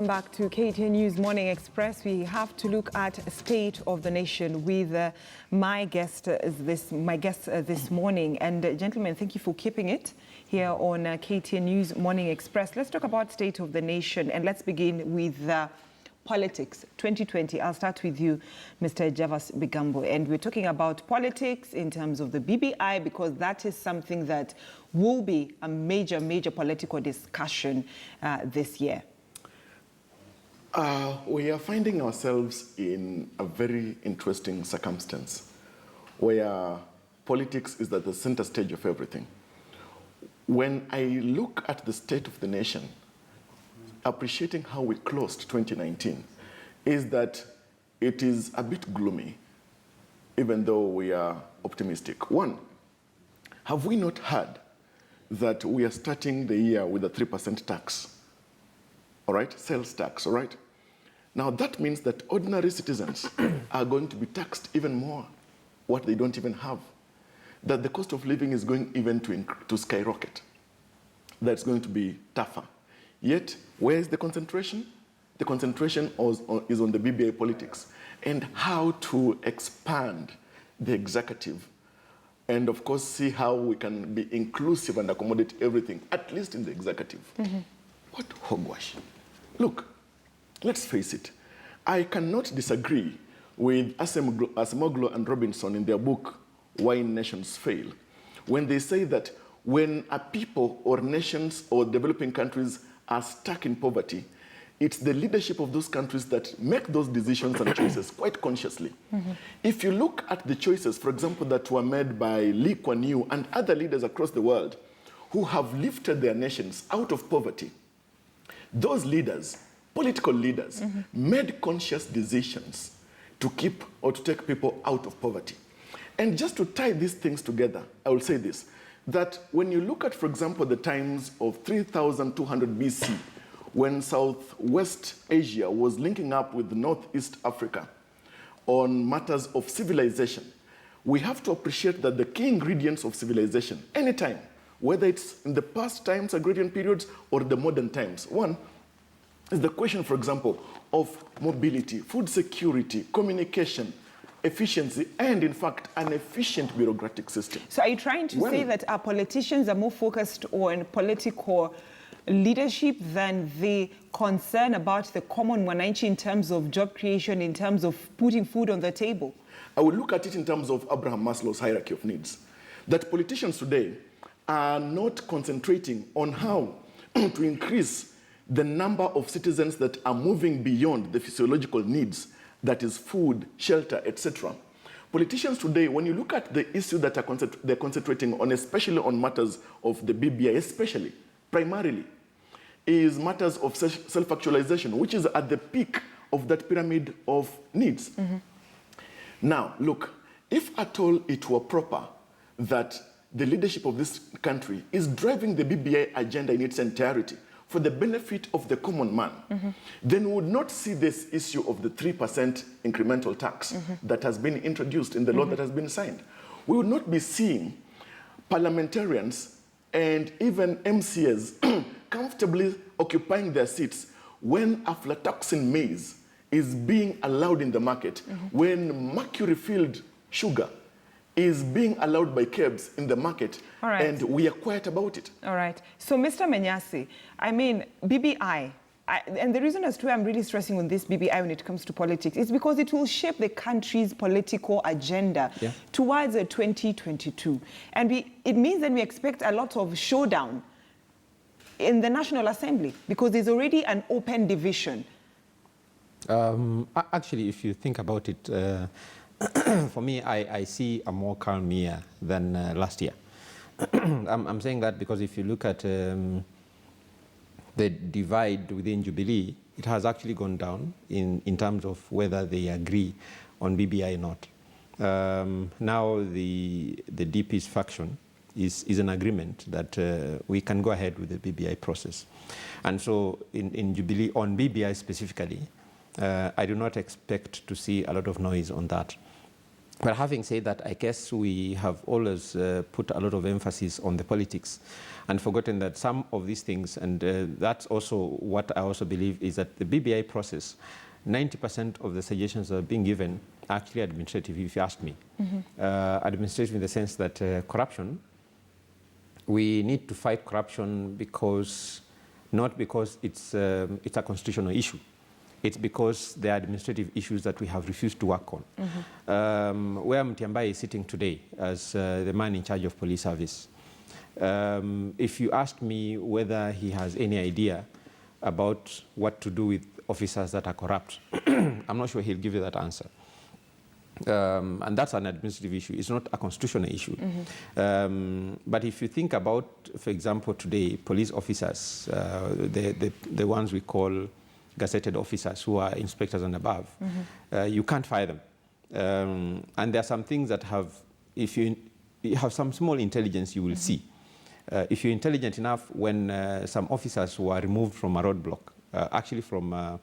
Back to KTN News Morning Express. We have to look at state of the nation with my guest this morning. And gentlemen, thank you for keeping it here on KTN News Morning Express. Let's talk about state of the nation, and let's begin with politics 2020. I'll start with you, Mr. Javas Bigambo, and we're talking about politics in terms of the BBI, because that is something that will be a major political discussion this year. We are finding ourselves in a very interesting circumstance where politics is at the center stage of everything. When I look at the state of the nation, appreciating how we closed 2019, is that it is a bit gloomy, even though we are optimistic. One, have we not heard that we are starting the year with a 3% tax? All right, sales tax, all right? Now that means that ordinary citizens are going to be taxed even more, what they don't even have. That the cost of living is going even to skyrocket. That's going to be tougher. Yet, where is the concentration? The concentration is on the BBI politics and how to expand the executive and of course see how we can be inclusive and accommodate everything, at least in the executive. What hogwash. Look, let's face it. I cannot disagree with Acemoglu and Robinson in their book, Why Nations Fail, when they say that when a people or nations or developing countries are stuck in poverty, it's the leadership of those countries that make those decisions and choices quite consciously. If you look at the choices, for example, that were made by Lee Kuan Yew and other leaders across the world who have lifted their nations out of poverty, those leaders, political leaders, made conscious decisions to keep or to take people out of poverty. And just to tie these things together, I will say this, that when you look at, for example, the times of 3200 BC, when Southwest Asia was linking up with Northeast Africa on matters of civilization, we have to appreciate that the key ingredients of civilization, anytime, whether it's in the past times, agrarian periods, or the modern times. One is the question, for example, of mobility, food security, communication, efficiency, and in fact, an efficient bureaucratic system. So are you trying to say that our politicians are more focused on political leadership than the concern about the common mwananchi in terms of job creation, in terms of putting food on the table? I would look at it in terms of Abraham Maslow's hierarchy of needs. That politicians today are not concentrating on how to increase the number of citizens that are moving beyond the physiological needs, that is food, shelter, etc. Politicians today, when you look at the issue that they're concentrating on, especially on matters of the BBI, especially, primarily, is matters of self-actualization, which is at the peak of that pyramid of needs. Now, look, if at all it were proper that the leadership of this country is driving the BBI agenda in its entirety for the benefit of the common man, then we would not see this issue of the 3% incremental tax that has been introduced in the law that has been signed. We would not be seeing parliamentarians and even MCAs comfortably occupying their seats when aflatoxin maize is being allowed in the market, when mercury-filled sugar is being allowed by KEBS in the market, and we are quiet about it. All right. So, Mr. Menyasi, I mean, BBI, and the reason as to why I'm really stressing on this BBI when it comes to politics is because it will shape the country's political agenda towards 2022. And it means that we expect a lot of showdown in the National Assembly because there's already an open division. Actually, if you think about it, for me, I see a more calm year than last year. I'm saying that because if you look at the divide within Jubilee, it has actually gone down in terms of whether they agree on BBI or not. Now the DP's faction is an agreement that we can go ahead with the BBI process. And so in Jubilee, on BBI specifically, I do not expect to see a lot of noise on that. But having said that, I guess we have always put a lot of emphasis on the politics and forgotten that some of these things, and that's also what I also believe, is that the BBI process, 90% of the suggestions that are being given are actually administrative, if you ask me. Administrative in the sense that corruption, we need to fight corruption not because it's a constitutional issue. It's because there are administrative issues that we have refused to work on. Where Mtiambai is sitting today as the man in charge of police service, if you ask me whether he has any idea about what to do with officers that are corrupt, I'm not sure he'll give you that answer. And that's an administrative issue. It's not a constitutional issue. But if you think about, for example, today, police officers, the ones we call gazetted officers who are inspectors and above, you can't fire them. And there are some things that have, if you have some small intelligence, you will see. If you're intelligent enough, when some officers were removed from a roadblock, actually from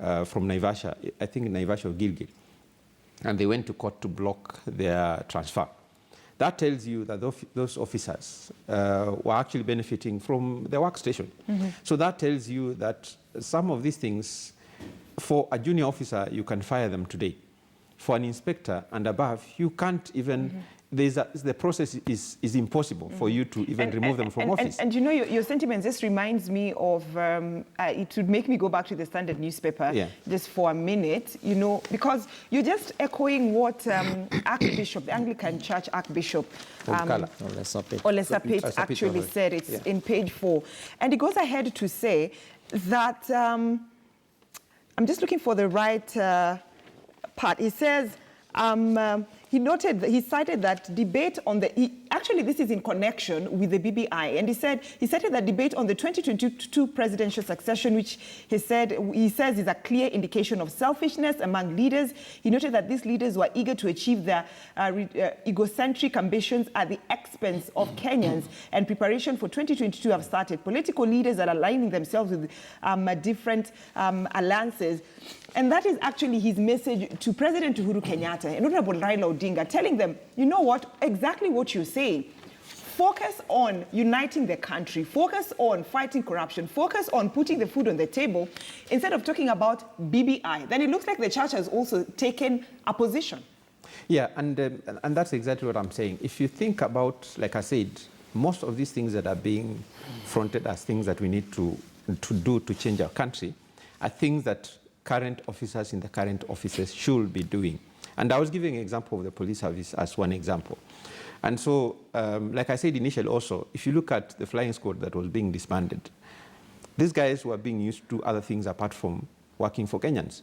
Naivasha, I think Naivasha or Gilgil, and they went to court to block their transfer. That tells you that those officers were actually benefiting from their workstation. So that tells you that some of these things, for a junior officer, you can fire them today. For an inspector and above, you can't even, the process is impossible for you to even remove them from office. And you know, your sentiments just reminds me of, it would make me go back to the Standard newspaper just for a minute, you know, because you're just echoing what Archbishop, the Anglican Church Archbishop, Olesapet actually said. It's in page 4. And he goes ahead to say that, I'm just looking for the right part. He says, he cited that debate on actually this is in connection with the BBI, and he cited that debate on the 2022 presidential succession, which he says is a clear indication of selfishness among leaders. He noted that these leaders were eager to achieve their egocentric ambitions at the expense of Kenyans, and preparation for 2022 have started. Political leaders are aligning themselves with different alliances. And that is actually his message to President Uhuru Kenyatta and Honorable Raila Odinga, telling them, you know what, exactly what you're saying. Focus on uniting the country, focus on fighting corruption, focus on putting the food on the table, instead of talking about BBI. Then it looks like the church has also taken a position. Yeah, and that's exactly what I'm saying. If you think about, like I said, most of these things that are being fronted as things that we need to do to change our country are things that current officers in the current offices should be doing. And I was giving an example of the police service as one example. And so, like I said initially also, if you look at the flying squad that was being disbanded, these guys were being used to do other things apart from working for Kenyans.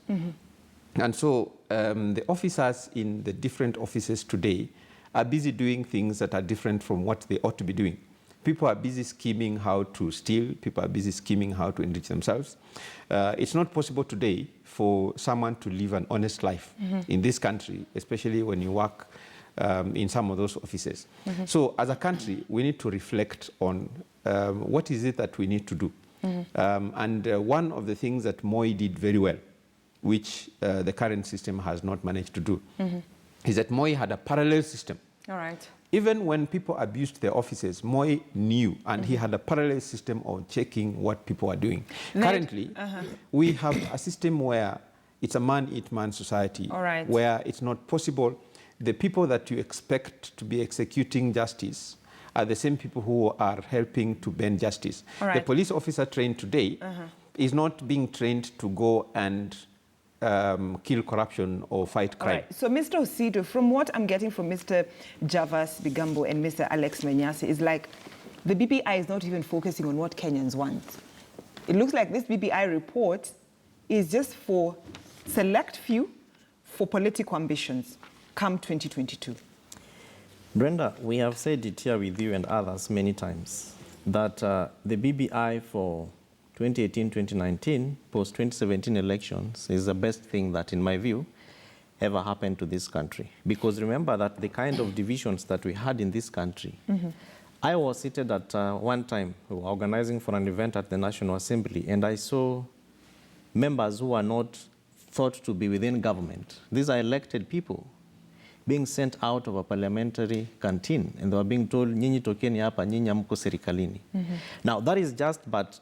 And so the officers in the different offices today are busy doing things that are different from what they ought to be doing. People are busy scheming how to steal. People are busy scheming how to enrich themselves. It's not possible today for someone to live an honest life in this country, especially when you work in some of those offices. So as a country, we need to reflect on what is it that we need to do. And one of the things that Moi did very well, which the current system has not managed to do, is that Moi had a parallel system. All right. Even when people abused their offices, Moi knew, and he had a parallel system of checking what people are doing. Currently, we have a system where it's a man-eat-man society, where it's not possible. The people that you expect to be executing justice are the same people who are helping to bend justice. The police officer trained today is not being trained to go and kill corruption or fight crime. Right. So, Mr. Osido, from what I'm getting from Mr. Javas Bigambo and Mr. Alex Menyasi, is like the BBI is not even focusing on what Kenyans want. It looks like this BBI report is just for select few for political ambitions come 2022. Brenda, we have said it here with you and others many times that the BBI for 2018-2019, post-2017 elections is the best thing that, in my view, ever happened to this country. Because remember that the kind of divisions that we had in this country, I was seated at one time organizing for an event at the National Assembly, and I saw members who are not thought to be within government. These are elected people. being sent out of a parliamentary canteen, and they were being told, nyinyi tokeni hapa, nyinyi hamko serikalini. Now, that is just but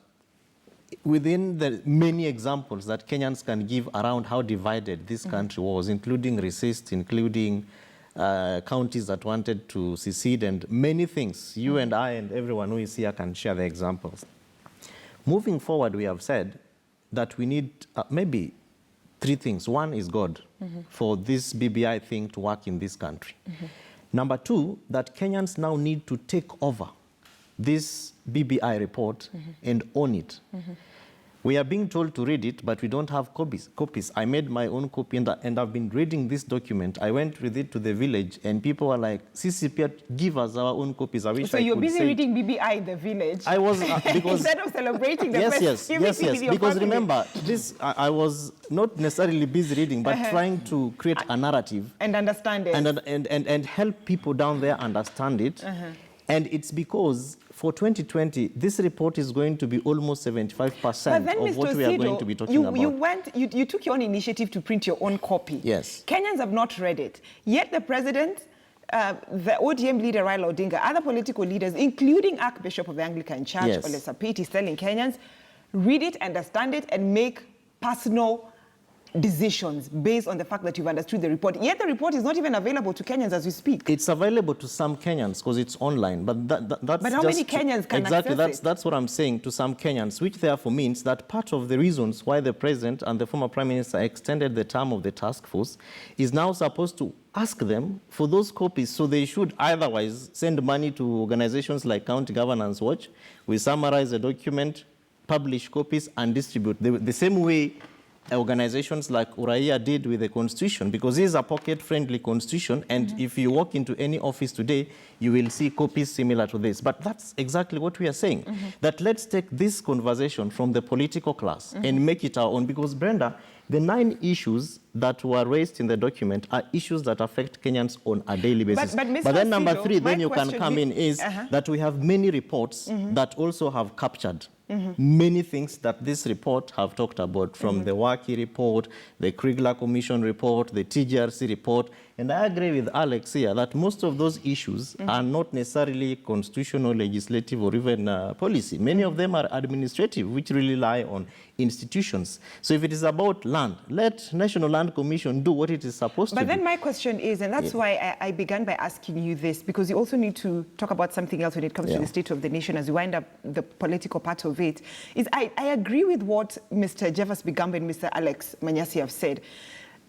within the many examples that Kenyans can give around how divided this country was, including racist, including counties that wanted to secede, and many things. You and I and everyone who is here can share the examples. Moving forward, we have said that we need maybe 3 things. One is God for this BBI thing to work in this country. Number 2, that Kenyans now need to take over this BBI report and own it. We are being told to read it, but we don't have copies. I made my own copy, and I've been reading this document. I went with it to the village, and people were like, CCP, give us our own copies. I wish so you're busy reading BBI in the village? I was, because... Instead of celebrating the yes, because remember, this, I was not necessarily busy reading, but trying to create a narrative. And understand it. And help people down there understand it. And it's because for 2020, this report is going to be almost 75% of what we are going to be talking about. You took your own initiative to print your own copy. Yes. Kenyans have not read it. Yet the president, the ODM leader, Raila Odinga, other political leaders, including Archbishop of the Anglican Church, Ole Sapit, is telling Kenyans, read it, understand it, and make personal decisions based on the fact that you've understood the report. Yet the report is not even available to Kenyans as we speak. It's available to some Kenyans because it's online, but that's but how many Kenyans can exactly access it? That's what I'm saying, to some Kenyans, which therefore means that part of the reasons why the president and the former prime minister extended the term of the task force is now supposed to ask them for those copies. So they should otherwise send money to organizations like County Governance Watch. We summarize the document, publish copies, and distribute the same way organizations like Uraia did with the Constitution, because it is a pocket-friendly Constitution, and if you walk into any office today, you will see copies similar to this. But that's exactly what we are saying, that let's take this conversation from the political class and make it our own, because, Brenda, the 9 issues that were raised in the document are issues that affect Kenyans on a daily basis. But then number 3, then you can come in, is that we have many reports that also have captured many things that this report have talked about, from the Waki report, the Kriegler Commission report, the TGRC report. And I agree with Alex here that most of those issues are not necessarily constitutional, legislative, or even policy. Many of them are administrative, which rely on institutions. So if it is about land, let National Land Commission do what it is supposed to do. But then my question is, and that's why I began by asking you this, because you also need to talk about something else when it comes to the state of the nation as we wind up the political part of it, is I agree with what Mr. Jeffers Bigambo and Mr. Alex Manyasi have said,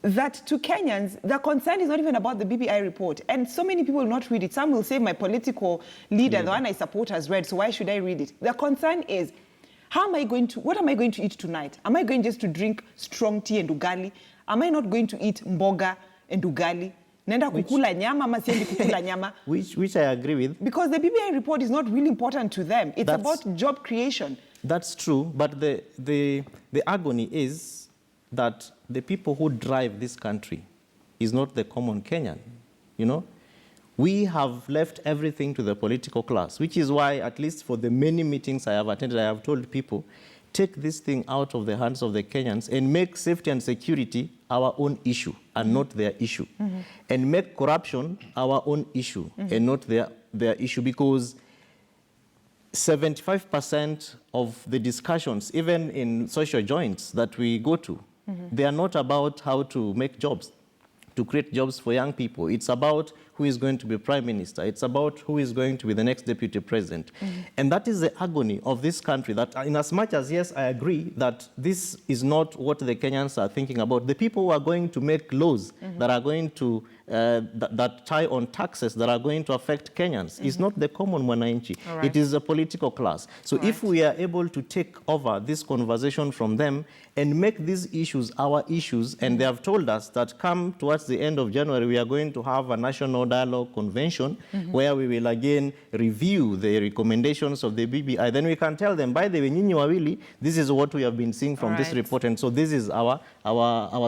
that to Kenyans, the concern is not even about the BBI report. And so many people will not read it. Some will say my political leader, the one I support, has read, so why should I read it? The concern is, what am I going to eat tonight? Am I going just to drink strong tea and ugali? Am I not going to eat mboga and ugali? Nenda kukula nyama, ama siendi kukula nyama? Which I agree with. Because the BBI report is not really important to them. It's about job creation. That's true, but the agony is that the people who drive this country is not the common Kenyan, you know? We have left everything to the political class, which is why, at least for the many meetings I have attended, I have told people, take this thing out of the hands of the Kenyans and make safety and security our own issue and not their issue. And make corruption our own issue and not their issue, because 75% of the discussions, even in social joints that we go to, they are not about how to make jobs, to create jobs for young people. It's about who is going to be prime minister. It's about who is going to be the next deputy president. And that is the agony of this country, that in as much as, yes, I agree that this is not what the Kenyans are thinking about, the people who are going to make laws that are going to, that tie on taxes that are going to affect Kenyans is not the common mwananchi. It is the political class. So if we are able to take over this conversation from them and make these issues our issues, and they have told us that come towards the end of January, we are going to have a national dialogue convention where we will again review the recommendations of the BBI, then we can tell them, by the way, nyinyi wawili, this is what we have been seeing from this report, and so this is our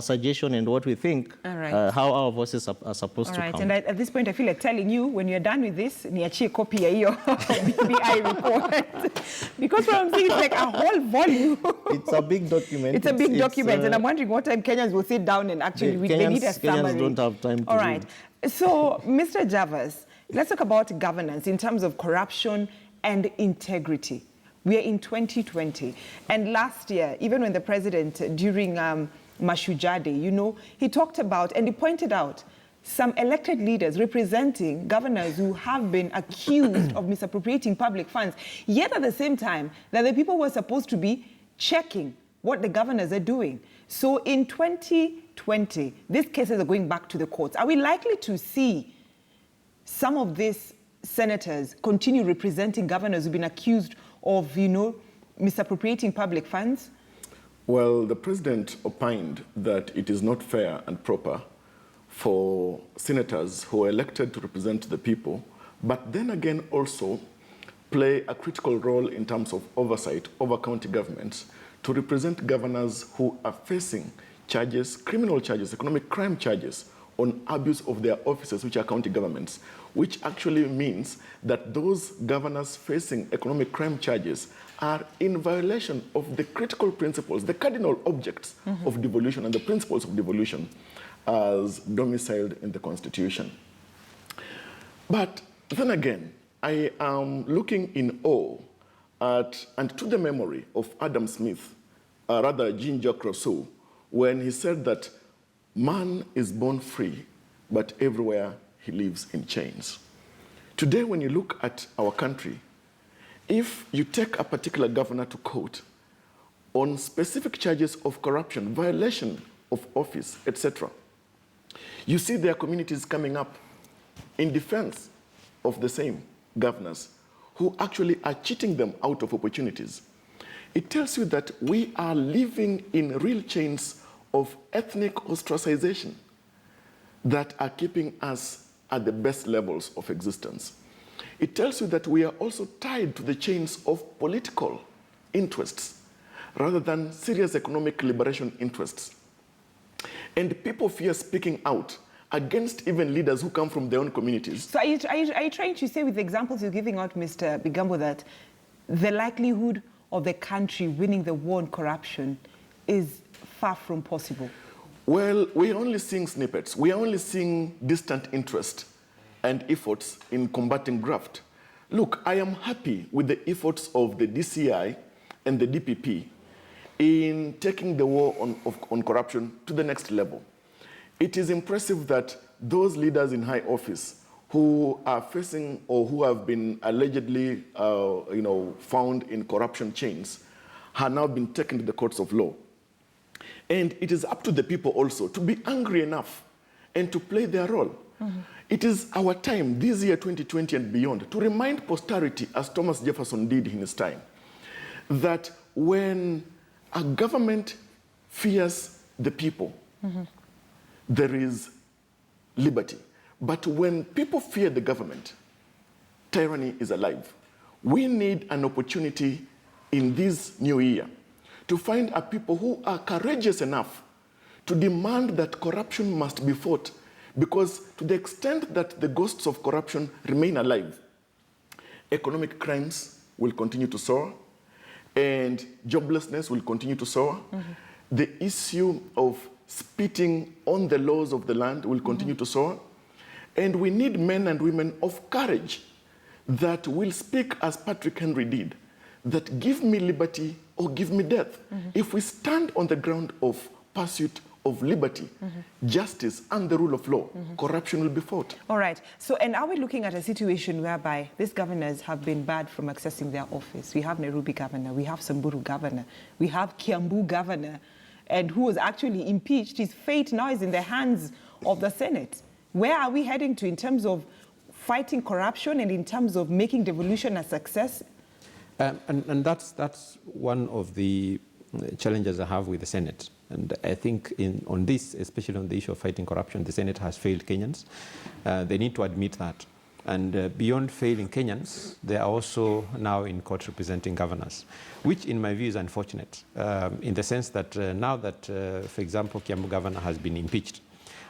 suggestion and what we think, how our voices are supposed to come. And at this point, I feel like telling you, when you're done with this, niachie copy ya hiyo BBI report. Because what I'm saying is like a whole volume. It's a big document. It's a big document, and I'm wondering what time Kenyans will sit down and actually read. They need a summary. Kenyans don't have time to read. So, Mr. Javas, let's talk about governance in terms of corruption and integrity. We are in 2020. And last year, even when the president, during Mashujaa Day, you know, he talked about and he pointed out some elected leaders representing governors who have been accused of misappropriating public funds, yet at the same time, that the people were supposed to be checking what the governors are doing. So in 2020, these cases are going back to the courts. Are we likely to see some of these senators continue representing governors who've been accused of, you know, misappropriating public funds? Well, the president opined that it is not fair and proper for senators who are elected to represent the people, but then again also play a critical role in terms of oversight over county governments to represent governors who are facing charges, criminal charges, economic crime charges on abuse of their offices, which are county governments, which actually means that those governors facing economic crime charges are in violation of the critical principles, the cardinal objects of devolution and the principles of devolution as domiciled in the Constitution. But then again, I am looking in awe at, and to the memory of Adam Smith, rather Jean-Jacques Rousseau, when he said that man is born free, but everywhere he lives in chains. Today, when you look at our country, if you take a particular governor to court on specific charges of corruption, violation of office, etc., you see their communities coming up in defense of the same governors who actually are cheating them out of opportunities. It tells you that we are living in real chains of ethnic ostracization that are keeping us at the best levels of existence. It tells you that we are also tied to the chains of political interests rather than serious economic liberation interests. And people fear speaking out against even leaders who come from their own communities. So are you trying to say with the examples you're giving out, Mr. Bigambo, that the likelihood of the country winning the war on corruption is far from possible? Well, we're only seeing snippets. We are only seeing distant interest and efforts in combating graft. Look, I am happy with the efforts of the DCI and the DPP in taking the war on corruption to the next level. It is impressive that those leaders in high office who are facing or who have been allegedly found in corruption chains have now been taken to the courts of law. And it is up to the people also to be angry enough and to play their role. It is our time, this year 2020 and beyond, to remind posterity, as Thomas Jefferson did in his time, that when a government fears the people, there is liberty. But when people fear the government, tyranny is alive. We need an opportunity in this new year to find a people who are courageous enough to demand that corruption must be fought, because to the extent that the ghosts of corruption remain alive, economic crimes will continue to soar and joblessness will continue to soar. The issue of spitting on the laws of the land will continue to soar. And we need men and women of courage that will speak as Patrick Henry did, that give me liberty or give me death. If we stand on the ground of pursuit of liberty, justice, and the rule of law, corruption will be fought. All right. So, and are we looking at a situation whereby these governors have been barred from accessing their office? We have Nairobi governor, we have Samburu governor, we have Kiambu governor, and who was actually impeached. His fate now is in the hands of the Senate. Where are we heading to in terms of fighting corruption and in terms of making devolution a success? And that's one of the challenges I have with the Senate. And I think on this, especially on the issue of fighting corruption, the Senate has failed Kenyans. They need to admit that. And beyond failing Kenyans, they are also now in court representing governors, which in my view is unfortunate, in the sense that now that, for example, Kiambu governor has been impeached,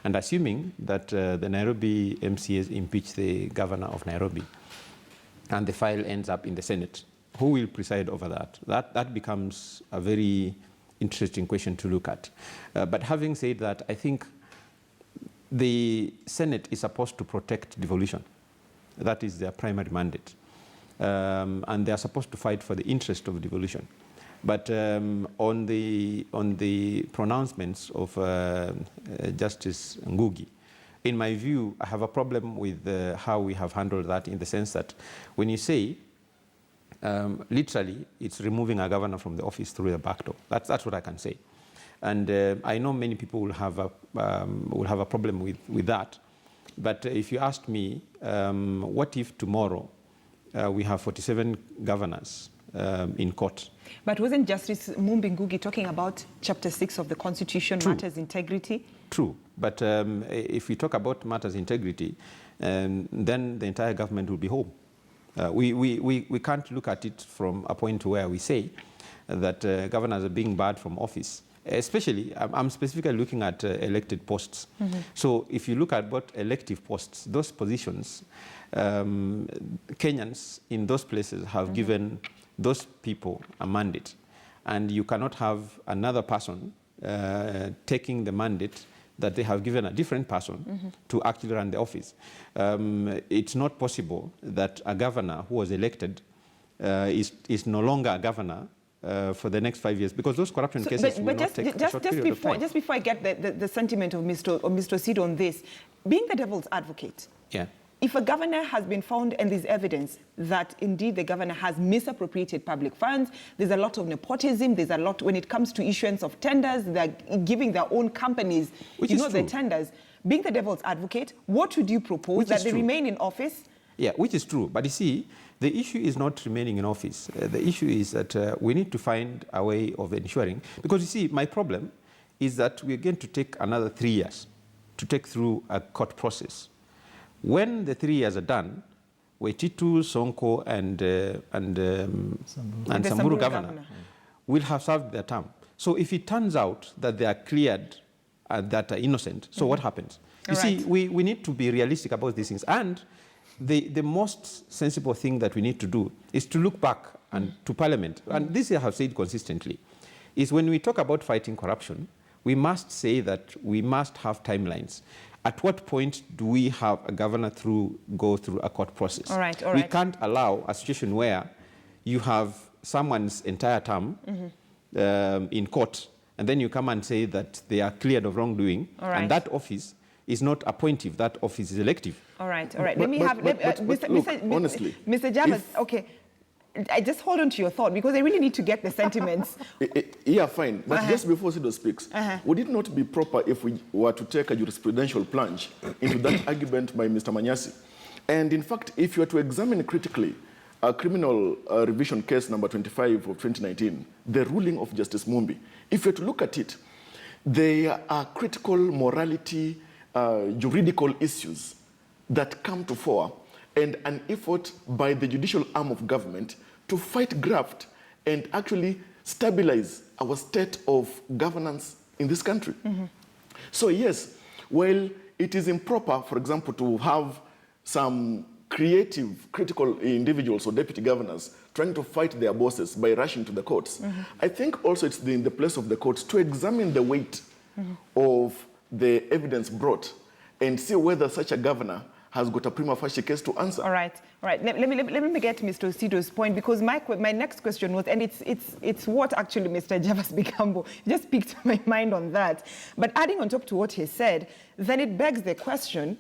and assuming that the Nairobi MCAs impeach the governor of Nairobi, and the file ends up in the Senate, who will preside over that? That becomes a very interesting question to look at. But having said that, I think the Senate is supposed to protect devolution. That is their primary mandate. And they are supposed to fight for the interest of devolution. But on the pronouncements of Justice Ngugi, in my view, I have a problem with how we have handled that, in the sense that when you say, literally, it's removing a governor from the office through the back door. That's what I can say. And I know many people will have a problem with that. But if you ask me, what if tomorrow we have 47 governors in court? But wasn't Justice Ngugi talking about Chapter 6 of the Constitution, True. matters integrity? True. But if we talk about matters integrity, then the entire government will be home. We can't look at it from a point where we say that governors are being barred from office. Especially, I'm specifically looking at elected posts. So if you look at both elective posts, those positions, Kenyans in those places have given those people a mandate. And you cannot have another person taking the mandate that they have given a different person to actually run the office. It's not possible that a governor who was elected is no longer a governor for the next 5 years, because those corruption cases will not take a short period of time. Just before I get the sentiment of Mr. Sido on this, being the devil's advocate, Yeah. if a governor has been found and there's evidence that indeed the governor has misappropriated public funds, there's a lot of nepotism, there's a lot when it comes to issuance of tenders, they're giving their own companies, the tenders. Being the devil's advocate, what would you propose? That they remain in office? Yeah, which is true. But you see, the issue is not remaining in office. The issue is that we need to find a way of ensuring, because you see, my problem is that we're going to take another 3 years to take through a court process. When the 3 years are done, Waititu, Sonko, and Samburu governor will have served their term. So if it turns out that they are cleared and that are innocent, so what happens? You see, we need to be realistic about these things. And the most sensible thing that we need to do is to look back and to Parliament. And this I have said consistently, is when we talk about fighting corruption, we must say that we must have timelines. At what point do we have a governor go through a court process? All right. We can't allow a situation where you have someone's entire term in court, and then you come and say that they are cleared of wrongdoing, and that office is not appointive, that office is elective. All right. Honestly, Mr. Javas, okay. I just hold on to your thought, because I really need to get the sentiments. Yeah, fine. But just before Sido speaks, would it not be proper if we were to take a jurisprudential plunge into that argument by Mr. Manyasi? And in fact, if you were to examine critically a criminal revision case number 25 of 2019, the ruling of Justice Mumbi, if you were to look at it, there are critical morality, juridical issues that come to fore, and an effort by the judicial arm of government to fight graft and actually stabilize our state of governance in this country. So yes, while it is improper, for example, to have some creative, critical individuals or deputy governors trying to fight their bosses by rushing to the courts, I think also it's in the place of the courts to examine the weight of the evidence brought and see whether such a governor has got a prima facie case to answer. All right. Let me get to Mr. Sido's point, because my next question was, and it's what actually Mr. Javas Bigambo just piqued my mind on that. But adding on top to what he said, then it begs the question,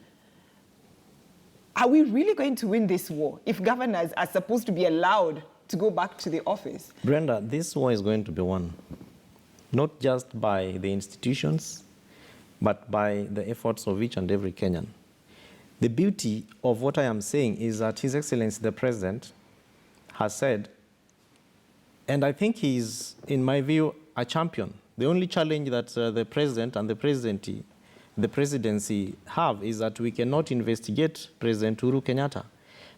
are we really going to win this war if governors are supposed to be allowed to go back to the office? Brenda, this war is going to be won, not just by the institutions, but by the efforts of each and every Kenyan. The beauty of what I am saying is that His Excellency the President has said, and I think he's, in my view, a champion. The only challenge that the President and the presidency have is that we cannot investigate President Uhuru Kenyatta.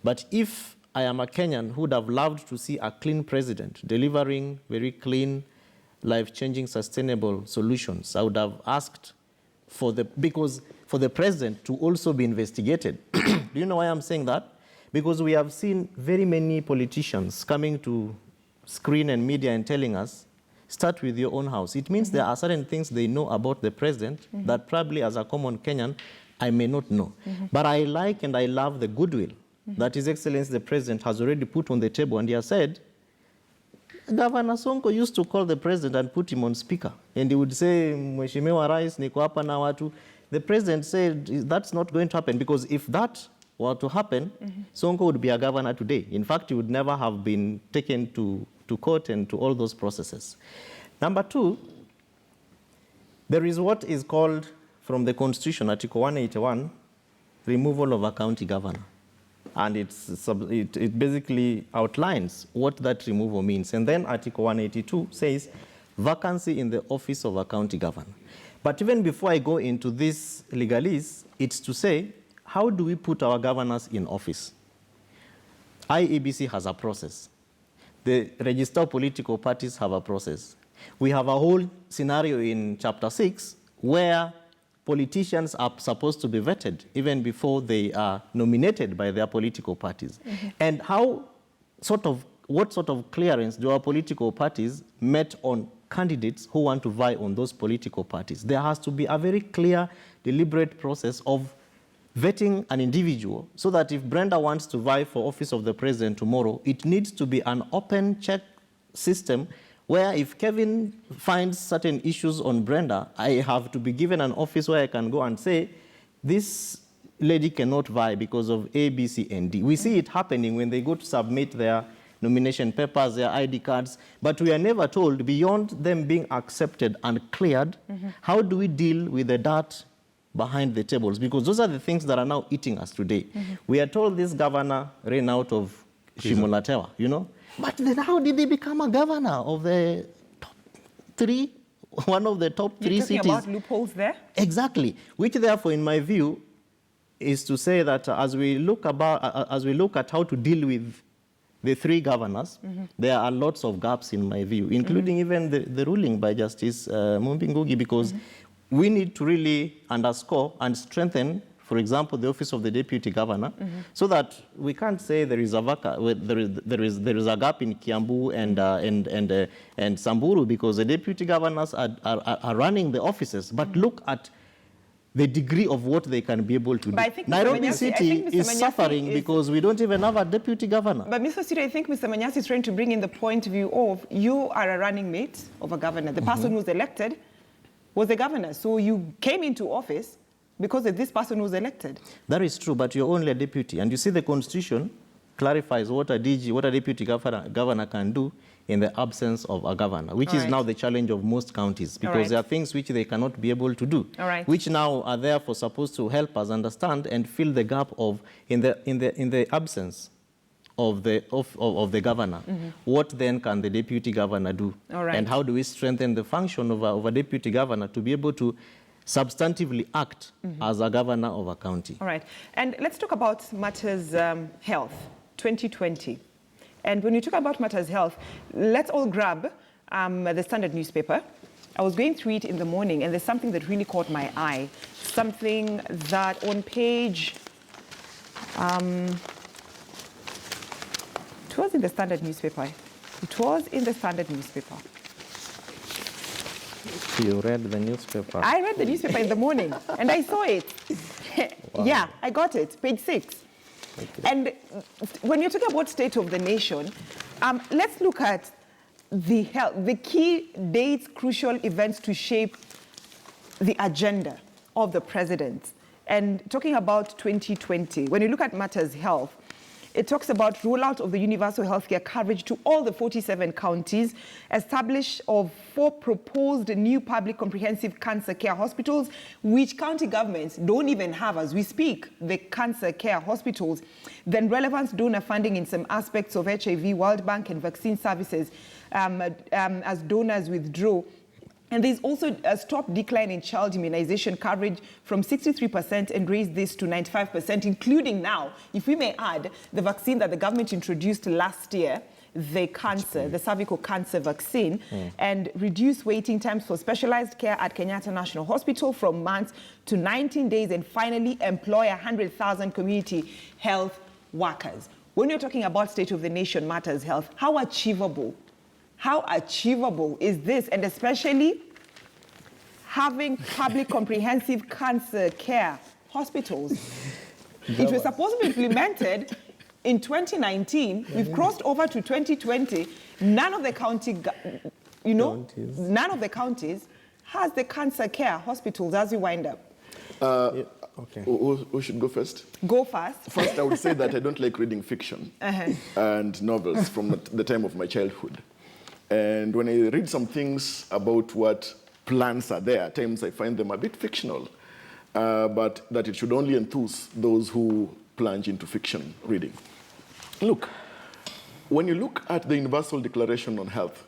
But if I am a Kenyan who would have loved to see a clean president delivering very clean, life-changing, sustainable solutions, I would have asked for the president to also be investigated. Do you know why I'm saying that? Because we have seen very many politicians coming to screen and media and telling us, start with your own house. It means there are certain things they know about the president that probably as a common Kenyan I may not know. But I like and I love the goodwill that His Excellency the President has already put on the table. And he has said, Governor Sonko used to call the president and put him on speaker. And he would say, Mheshimiwa Rais, niko hapa na watu. The president said, that's not going to happen, because if that were to happen, Sonko would be a governor today. In fact, he would never have been taken to court and to all those processes. Number two, there is what is called, from the Constitution, Article 181, removal of a county governor. And it basically outlines what that removal means. And then Article 182 says vacancy in the office of a county governor. But even before I go into this legalese, it's to say, how do we put our governors in office? IEBC has a process. The register of political parties have a process. We have a whole scenario in Chapter 6 where politicians are supposed to be vetted even before they are nominated by their political parties. And what sort of clearance do our political parties met on candidates who want to vie on those political parties? There has to be a very clear, deliberate process of vetting an individual, so that if Brenda wants to vie for office of the president tomorrow, it needs to be an open check system where if Kevin finds certain issues on Brenda, I have to be given an office where I can go and say, this lady cannot vie because of A, B, C, and D. We see it happening when they go to submit their nomination papers, their ID cards, but we are never told, beyond them being accepted and cleared, how do we deal with the dirt behind the tables? Because those are the things that are now eating us today. We are told this governor ran out of Shimolatewa, you know? But then how did he become a governor of the top three, one of the top three cities? You're talking about loopholes there? Exactly. Which therefore, in my view, is to say that as we look at how to deal with the three governors, there are lots of gaps in my view, including even the ruling by Justice Mumbi Ngugi, because we need to really underscore and strengthen, for example, the office of the deputy governor, so that we can't say there is a gap in Kiambu and Samburu, because the deputy governors are running the offices. But look at the degree of what they can be able to do. Nairobi City is suffering because we don't even have a deputy governor. But Mr. Siri, I think Mr. Manyasi is trying to bring in the point of view of, you are a running mate of a governor. The person who's elected was the governor. So you came into office because of this person was elected. That is true, but you're only a deputy. And you see the Constitution clarifies what a DG, what a deputy governor can do in the absence of a governor, which is now the challenge of most counties, because there are things which they cannot be able to do, which now are therefore supposed to help us understand and fill the gap of, in the absence of the governor. What then can the deputy governor do? And how do we strengthen the function of a deputy governor to be able to substantively act as a governor of a county? All right. And let's talk about matters health, 2020. And when you talk about matters health, let's all grab the Standard newspaper. I was going through it in the morning, and there's something that really caught my eye. Something that on page... it was in the Standard newspaper. It was in the Standard newspaper. You read the newspaper? I read the newspaper in the morning, and I saw it. Yeah, I got it, page 6. And when you're talking about state of the nation, let's look at the key dates, crucial events to shape the agenda of the president. And talking about 2020, when you look at matters health, it talks about rollout of the universal healthcare coverage to all the 47 counties, establish of 4 proposed new public comprehensive cancer care hospitals, which county governments don't even have as we speak, the cancer care hospitals. Then relevant donor funding in some aspects of HIV, World Bank and vaccine services as donors withdraw. And there's also a stop decline in child immunization coverage from 63% and raise this to 95%, including now, if we may add, the vaccine that the government introduced last year, the cervical cancer vaccine, and reduce waiting times for specialized care at Kenyatta National Hospital from months to 19 days, and finally employ 100,000 community health workers. When you're talking about state of the nation matters health, how achievable is this? And especially having public comprehensive cancer care hospitals. It was supposed to be implemented in 2019. We've crossed over to 2020. None of the none of the counties has the cancer care hospitals as we wind up. Okay. Who should go first? Go first. First, I would say that I don't like reading fiction and novels from the time of my childhood. And when I read some things about what plans are there, at times I find them a bit fictional, but that it should only enthuse those who plunge into fiction reading. Look, when you look at the Universal Declaration on Health,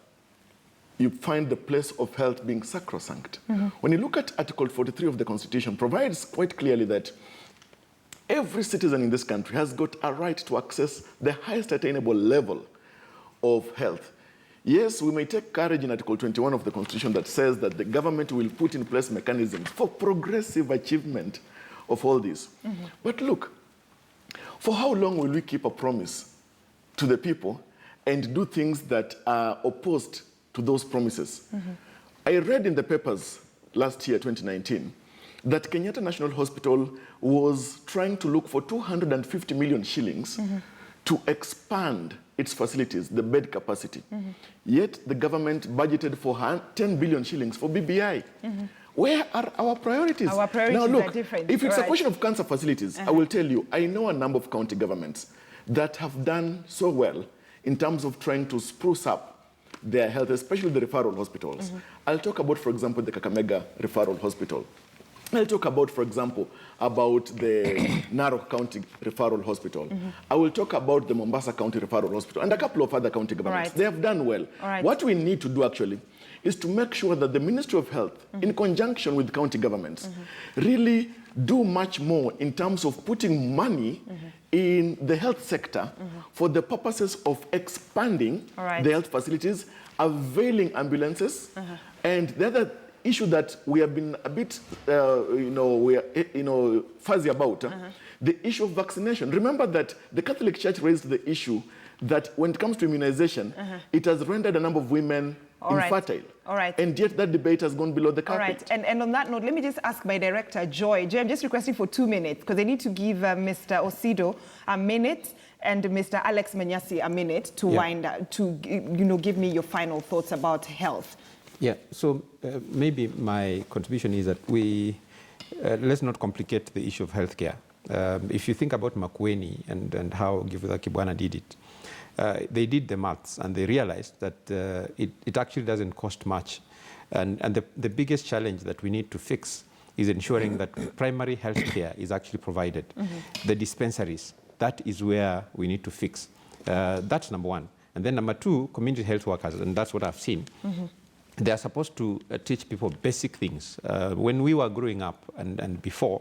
you find the place of health being sacrosanct. When you look at Article 43 of the Constitution, provides quite clearly that every citizen in this country has got a right to access the highest attainable level of health. Yes, we may take courage in Article 21 of the Constitution that says that the government will put in place mechanisms for progressive achievement of all this. But look, for how long will we keep a promise to the people and do things that are opposed to those promises? I read in the papers last year, 2019, that Kenyatta National Hospital was trying to look for 250 million shillings to expand its facilities, the bed capacity. Yet the government budgeted for 10 billion shillings for BBI. Where are our priorities? Our priorities now, look, are different. If it's a question of cancer facilities, I will tell you, I know a number of county governments that have done so well in terms of trying to spruce up their health, especially the referral hospitals. I'll talk about, for example, the Kakamega Referral Hospital. I'll talk about, for example, about the Narok County Referral Hospital. I will talk about the Mombasa County Referral Hospital and a couple of other county governments. They have done well. What we need to do, actually, is to make sure that the Ministry of Health, in conjunction with county governments, really do much more in terms of putting money in the health sector for the purposes of expanding the health facilities, availing ambulances, and the other issue that we have been a bit, fuzzy about, the issue of vaccination. Remember that the Catholic Church raised the issue that when it comes to immunization, it has rendered a number of women infertile. And yet that debate has gone below the carpet. And on that note, let me just ask my director, Joy. Joy, I'm just requesting for 2 minutes because I need to give Mr. Osido a minute and Mr. Alex Manyasi a minute to wind up, to give me your final thoughts about health. Yeah, so maybe my contribution is that let's not complicate the issue of healthcare. If you think about Makueni and how Githuda Kibwana did it, they did the maths and they realized that it actually doesn't cost much. And the biggest challenge that we need to fix is ensuring that primary health care is actually provided. The dispensaries, that is where we need to fix. That's number one. And then number two, community health workers, and that's what I've seen. They are supposed to teach people basic things. When we were growing up and before,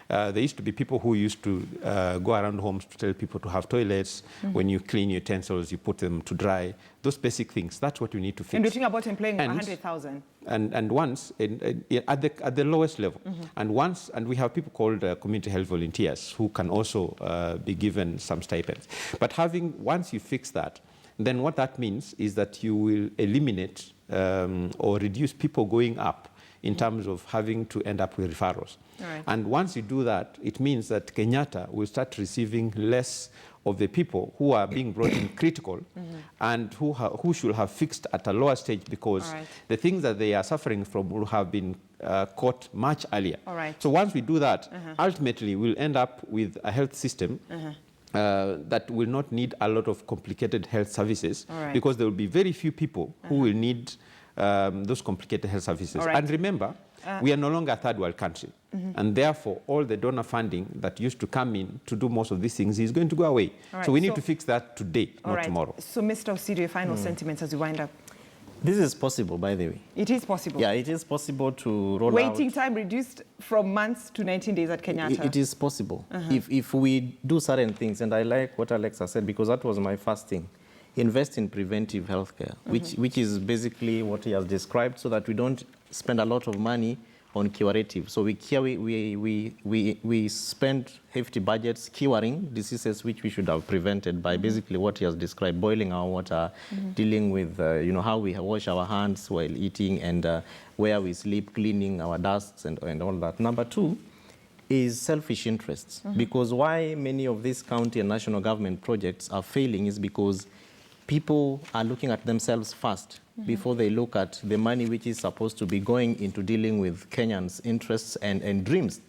there used to be people who used to go around homes to tell people to have toilets. When you clean utensils, you put them to dry. Those basic things, that's what we need to fix. And we're talking about employing 100,000. And once, at the lowest level. And we have people called community health volunteers who can also be given some stipends. But once you fix that, then what that means is that you will eliminate or reduce people going up in terms of having to end up with referrals. And once you do that, it means that Kenyatta will start receiving less of the people who are being brought in critical and who should have fixed at a lower stage because the things that they are suffering from will have been caught much earlier. So once we do that, ultimately we'll end up with a health system that will not need a lot of complicated health services because there will be very few people who will need those complicated health services. And remember, we are no longer a third world country. And therefore, all the donor funding that used to come in to do most of these things is going to go away. So we need to fix that today, not tomorrow. So Mr. Osido, your final sentiments as we wind up. This is possible, by the way. It is possible? Yeah, it is possible to roll out. Waiting time reduced from months to 19 days at Kenyatta? It is possible. If we do certain things, and I like what Alexa said, because that was my first thing. Invest in preventive healthcare, which is basically what he has described, so that we don't spend a lot of money on curative. So we spend hefty budgets curing diseases which we should have prevented by basically what he has described: boiling our water, dealing with how we wash our hands while eating, and where we sleep, cleaning our dusts and all that. Number two, is selfish interests. Because why many of these county and national government projects are failing is because people are looking at themselves first before they look at the money which is supposed to be going into dealing with Kenyans' interests and dreams.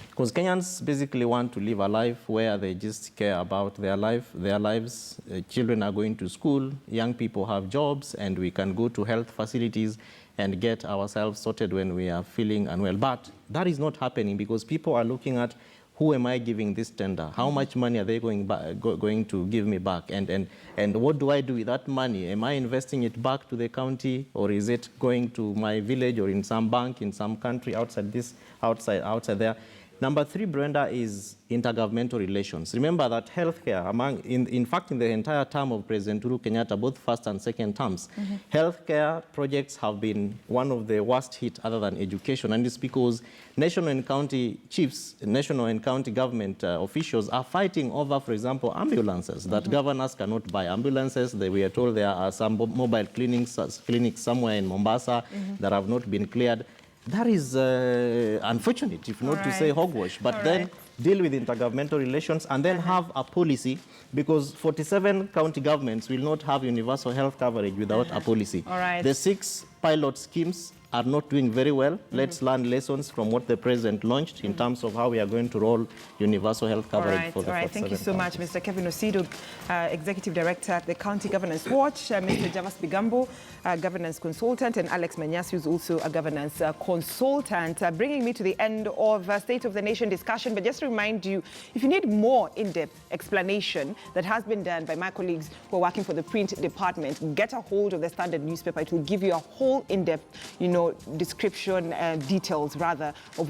Because Kenyans basically want to live a life where they just care about their lives. Children are going to school, young people have jobs, and we can go to health facilities and get ourselves sorted when we are feeling unwell. But that is not happening because people are looking at, who am I giving this tender? How much money are they going to give me back? And what do I do with that money? Am I investing it back to the county, or is it going to my village or in some bank in some country outside there? Number 3, Brenda, is intergovernmental relations. Remember that healthcare, in fact, in the entire term of President Uhuru Kenyatta, both first and second terms, healthcare projects have been one of the worst hit other than education. And it's because national and county chiefs, national and county government officials are fighting over, for example, ambulances, that governors cannot buy ambulances. We are told there are some mobile clinics somewhere in Mombasa that have not been cleared. That is unfortunate, if not to say hogwash. But then deal with intergovernmental relations and then have a policy, because 47 county governments will not have universal health coverage without a policy. The 6 pilot schemes are not doing very well. Let's learn lessons from what the president launched in terms of how we are going to roll universal health coverage for the 47 Thank you so much, Mr. Kevin Osido, Executive Director at the County Governance Watch, Mr. Javas Bigambo, Governance Consultant, and Alex Manyasi, who's also a Governance Consultant, bringing me to the end of State of the Nation discussion. But just to remind you, if you need more in-depth explanation that has been done by my colleagues who are working for the print department, get a hold of the Standard newspaper. It will give you a whole in-depth, description, details rather, of what